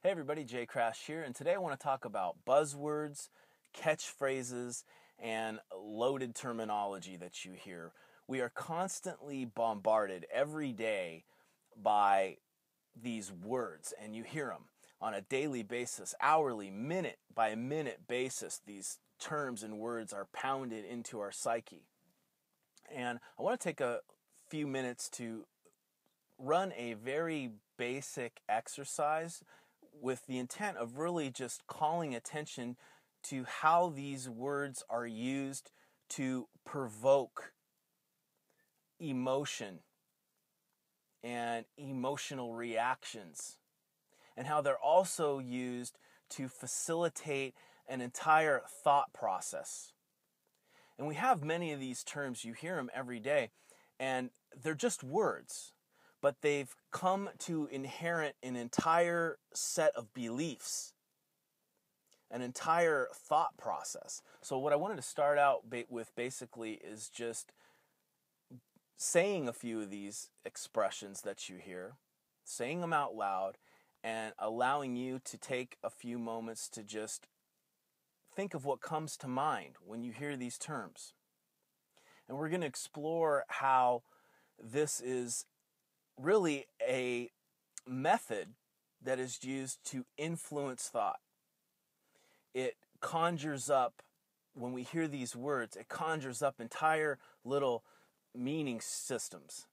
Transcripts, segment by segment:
Hey everybody, Jcrash here, and today I want to talk about buzzwords, catchphrases, and loaded terminology that you hear. We are constantly bombarded every day by these words, and you hear them on a daily basis, hourly, minute by minute basis. These terms and words are pounded into our psyche. And I want to take a few minutes to run a very basic exercise with the intent of really just calling attention to how these words are used to provoke emotion and emotional reactions, and how they're also used to facilitate an entire thought process. And we have many of these terms, you hear them every day, and they're just words, but they've come to inherit an entire set of beliefs, an entire thought process. So what I wanted to start out with basically is just saying a few of these expressions that you hear, saying them out loud, and allowing you to take a few moments to just think of what comes to mind when you hear these terms. And we're going to explore how this is really a method that is used to influence thought. It conjures up, when we hear these words, it conjures up entire little meaning systems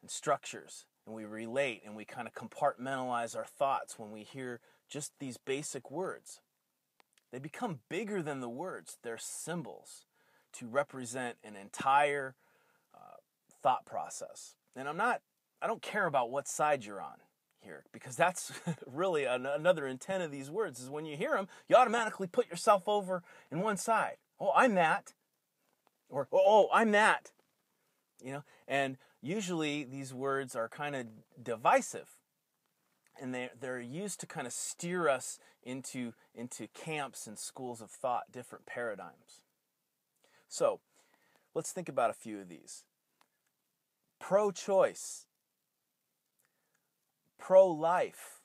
and structures, and we relate and we kind of compartmentalize our thoughts when we hear just these basic words. They become bigger than the words. They're symbols to represent an entire thought process. And I don't care about what side you're on here, because that's really another intent of these words, is when you hear them, you automatically put yourself over in one side. Oh, I'm that. Or, oh, I'm that. And usually these words are kind of divisive, and they're used to kind of steer us into camps and schools of thought, different paradigms. So let's think about a few of these. Pro-choice, pro-life,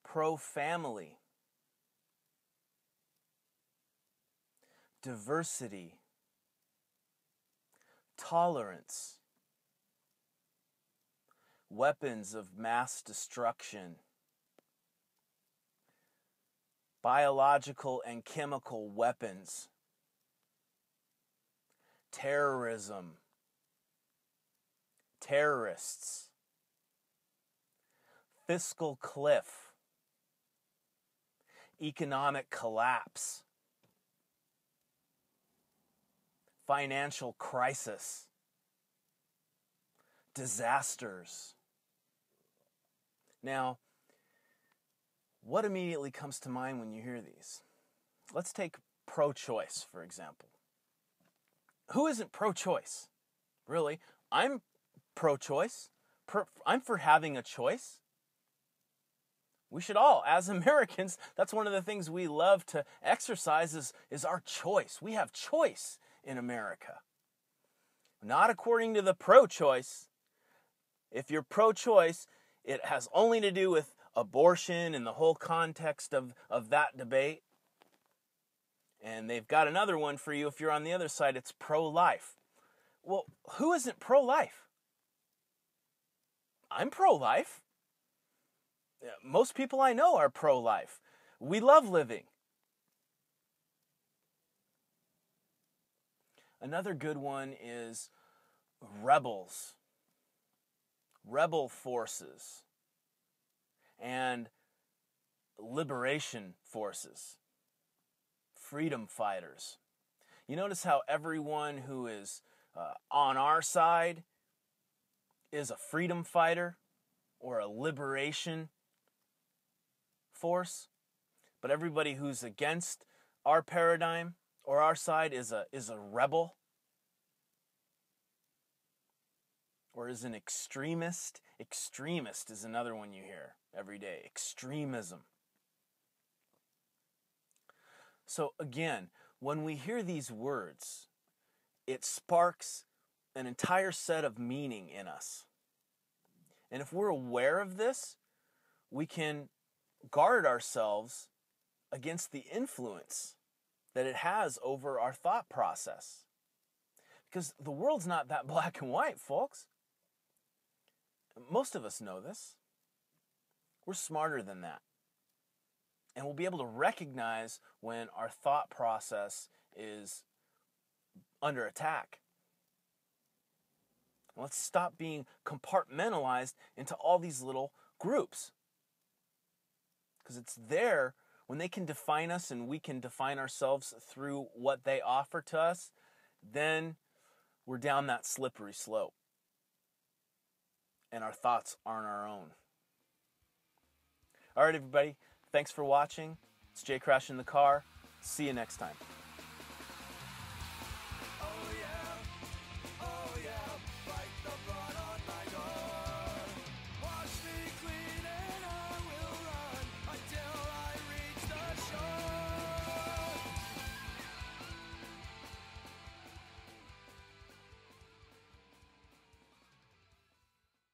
pro-family, diversity, tolerance, weapons of mass destruction, biological and chemical weapons, terrorism, terrorists, fiscal cliff, economic collapse, financial crisis, disasters. Now, what immediately comes to mind when you hear these? Let's take pro-choice, for example. Who isn't pro-choice? Really? I'm pro-choice. I'm for having a choice. We should all, as Americans, that's one of the things we love to exercise is our choice. We have choice in America. Not according to the pro-choice. If you're pro-choice, it has only to do with abortion and the whole context of that debate. And they've got another one for you if you're on the other side. It's pro-life. Well, who isn't pro-life? I'm pro-life. Most people I know are pro-life. We love living. Another good one is rebels, rebel forces, and liberation forces, freedom fighters. You notice how everyone who is on our side is a freedom fighter or a liberation force, but everybody who's against our paradigm or our side is a rebel or is an extremist. Extremist is another one you hear every day. Extremism. So again, when we hear these words, it sparks an entire set of meaning in us. And if we're aware of this, we can guard ourselves against the influence that it has over our thought process. Because the world's not that black and white, folks. Most of us know this. We're smarter than that. And we'll be able to recognize when our thought process is under attack. Let's stop being compartmentalized into all these little groups. Because it's there, when they can define us and we can define ourselves through what they offer to us, then we're down that slippery slope. And our thoughts aren't our own. All right, everybody. Thanks for watching. It's Jcrash in the car. See you next time.